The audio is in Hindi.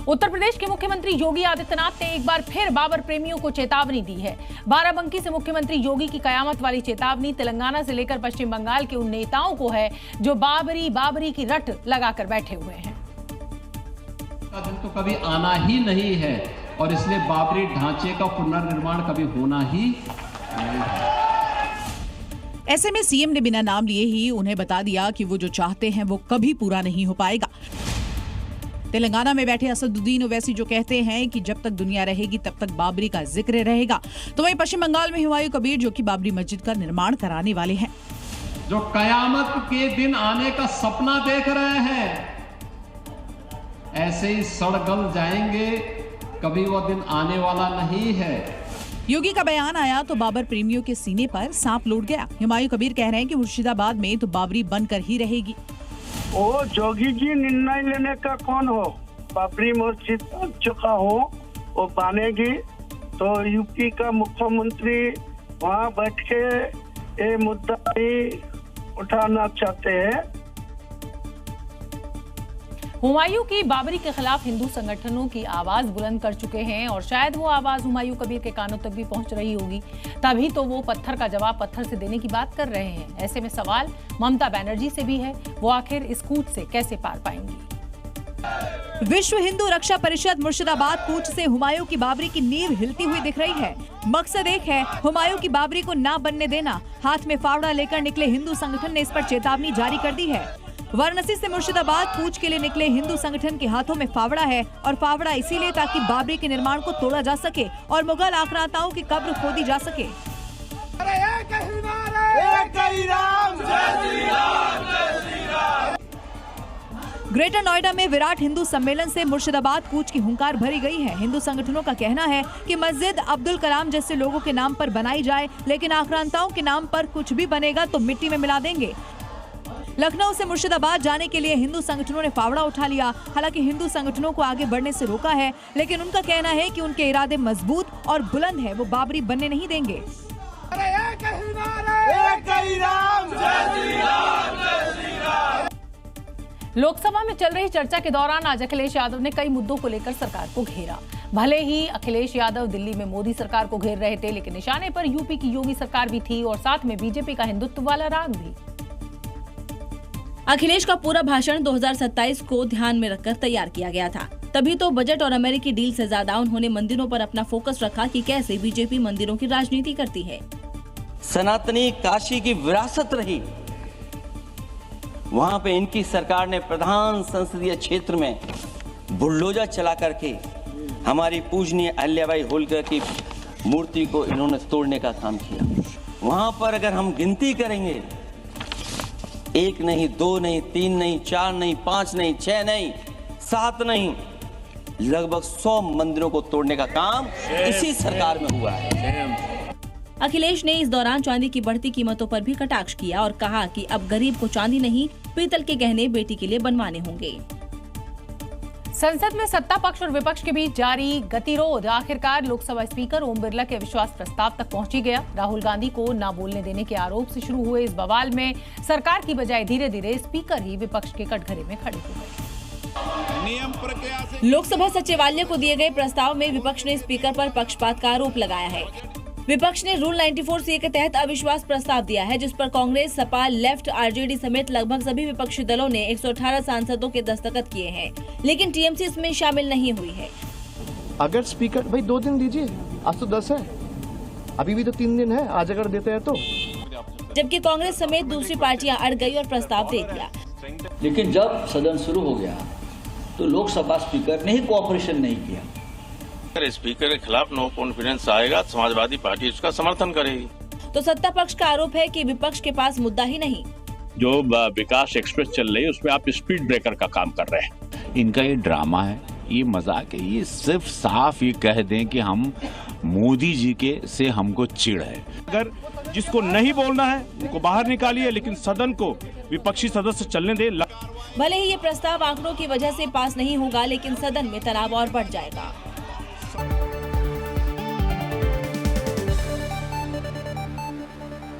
उत्तर प्रदेश के मुख्यमंत्री योगी आदित्यनाथ ने एक बार फिर बाबर प्रेमियों को चेतावनी दी है। बाराबंकी से मुख्यमंत्री योगी की कयामत वाली चेतावनी तेलंगाना से लेकर पश्चिम बंगाल के उन नेताओं को है जो बाबरी की रट लगाकर बैठे हुए हैं। का दिन तो कभी आना ही नहीं है और इसलिए बाबरी ढांचे का पुनर्निर्माण कभी होना ही नहीं है। ऐसे में सीएम ने बिना नाम लिए ही उन्हें बता दिया कि वो जो चाहते हैं वो कभी पूरा नहीं हो पाएगा। तेलंगाना में बैठे असदुद्दीन ओवैसी जो कहते हैं कि जब तक दुनिया रहेगी तब तक बाबरी का जिक्र रहेगा, तो वहीं पश्चिम बंगाल में हुमायूं कबीर जो कि बाबरी मस्जिद का निर्माण कराने वाले हैं, जो कयामत के दिन आने का सपना देख रहे हैं, ऐसे ही सड़गल जाएंगे, कभी वो दिन आने वाला नहीं है। योगी का बयान आया तो बाबर प्रेमियों के सीने पर सांप लौट गया। हुमायूं कबीर कह रहे हैं कि मुर्शिदाबाद में तो बाबरी बनकर ही रहेगी। वो जोगी जी निर्णय लेने का कौन हो? बाबरी मस्जिद बन चुका हो, वो बनेगी तो यूपी का मुख्यमंत्री वहाँ बैठ के ये मुद्दा ही उठाना चाहते हैं। हुमायूं की बाबरी के खिलाफ हिंदू संगठनों की आवाज बुलंद कर चुके हैं और शायद वो आवाज हुमायूं कबीर के कानों तक भी पहुंच रही होगी, तभी तो वो पत्थर का जवाब पत्थर से देने की बात कर रहे हैं। ऐसे में सवाल ममता बनर्जी से भी है, वो आखिर इस कूच से कैसे पार पाएंगी। विश्व हिंदू रक्षा परिषद मुर्शिदाबाद कूच से हुमायूं की बाबरी की नींव हिलती हुई दिख रही है। मकसद एक है, हुमायूं की बाबरी को ना बनने देना। हाथ में फावड़ा लेकर निकले हिंदू संगठन ने इस पर चेतावनी जारी कर दी है। वाराणसी से मुर्शिदाबाद कूच के लिए निकले हिंदू संगठन के हाथों में फावड़ा है और फावड़ा इसीलिए ताकि बाबरी के निर्माण को तोड़ा जा सके और मुगल आक्रांताओं की कब्र खोदी जा सके। ग्रेटर नोएडा में विराट हिंदू सम्मेलन से मुर्शिदाबाद कूच की हुंकार भरी गई है। हिंदू संगठनों का कहना है कि मस्जिद अब्दुल कलाम जैसे लोगों के नाम पर बनाई जाए, लेकिन आक्रांताओं के नाम पर कुछ भी बनेगा तो मिट्टी में मिला देंगे। लखनऊ से मुर्शिदाबाद जाने के लिए हिंदू संगठनों ने फावड़ा उठा लिया। हालांकि हिंदू संगठनों को आगे बढ़ने से रोका है, लेकिन उनका कहना है कि उनके इरादे मजबूत और बुलंद है, वो बाबरी बनने नहीं देंगे। लोकसभा में चल रही चर्चा के दौरान आज अखिलेश यादव ने कई मुद्दों को लेकर सरकार को घेरा। भले ही अखिलेश यादव दिल्ली में मोदी सरकार को घेर रहे थे, लेकिन निशाने पर यूपी की योगी सरकार भी थी और साथ में बीजेपी का हिंदुत्व वाला राग भी। अखिलेश का पूरा भाषण 2027 को ध्यान में रखकर तैयार किया गया था। तभी तो बजट और अमेरिकी डील से ज्यादा उन्होंने मंदिरों पर अपना फोकस रखा कि कैसे बीजेपी मंदिरों की राजनीति करती है। सनातनी काशी की विरासत रही, वहाँ पे इनकी सरकार ने प्रधान संसदीय क्षेत्र में बुलडोजर चला करके हमारी पूजनीय अहिल्याबाई होलकर की मूर्ति को इन्होंने तोड़ने का काम किया। वहाँ पर अगर हम गिनती करेंगे, 1 नहीं, 2 नहीं, 3 नहीं, 4 नहीं, 5 नहीं, 6 नहीं, 7 नहीं, लगभग 100 मंदिरों को तोड़ने का काम इसी सरकार में हुआ है। अखिलेश ने इस दौरान चांदी की बढ़ती कीमतों पर भी कटाक्ष किया और कहा कि अब गरीब को चांदी नहीं, पीतल के गहने बेटी के लिए बनवाने होंगे। संसद में सत्ता पक्ष और विपक्ष के बीच जारी गतिरोध आखिरकार लोकसभा स्पीकर ओम बिरला के अविश्वास प्रस्ताव तक पहुंच ही गया। राहुल गांधी को न बोलने देने के आरोप से शुरू हुए इस बवाल में सरकार की बजाय धीरे धीरे स्पीकर ही विपक्ष के कटघरे में खड़े हो गए। लोकसभा सचिवालय को दिए गए प्रस्ताव में विपक्ष ने स्पीकर पर पक्षपात का आरोप लगाया है। विपक्ष ने रूल 94C के तहत अविश्वास प्रस्ताव दिया है, जिस पर कांग्रेस, सपा, लेफ्ट, आरजेडी समेत लगभग सभी विपक्षी दलों ने 118 सांसदों के दस्तखत किए हैं, लेकिन टीएमसी इसमें शामिल नहीं हुई है। अगर स्पीकर भाई 2 दिन दीजिए, आज तो 10 है, अभी भी तो 3 दिन है, आज अगर देते हैं तो। जबकि कांग्रेस समेत दूसरी पार्टियां अड़ गई और प्रस्ताव दे दिया। लेकिन जब सदन शुरू हो गया तो लोकसभा स्पीकर ने ही कोऑपरेशन नहीं किया। अगर स्पीकर के खिलाफ नो कॉन्फिडेंस आएगा, समाजवादी पार्टी उसका समर्थन करेगी। तो सत्ता पक्ष का आरोप है कि विपक्ष के पास मुद्दा ही नहीं। जो विकास एक्सप्रेस चल रही है उसमें आप स्पीड ब्रेकर का काम कर रहे हैं। इनका ये ड्रामा है, ये मजाक है, ये सिर्फ साफ ये कह दें कि हम मोदी जी के से हमको चिढ़ है। अगर जिसको नहीं बोलना है उनको बाहर निकालिए, लेकिन सदन को विपक्षी सदस्य चलने दे। भले ही ये प्रस्ताव आंकड़ों की वजह से पास नहीं होगा, लेकिन सदन में तनाव और बढ़ जाएगा।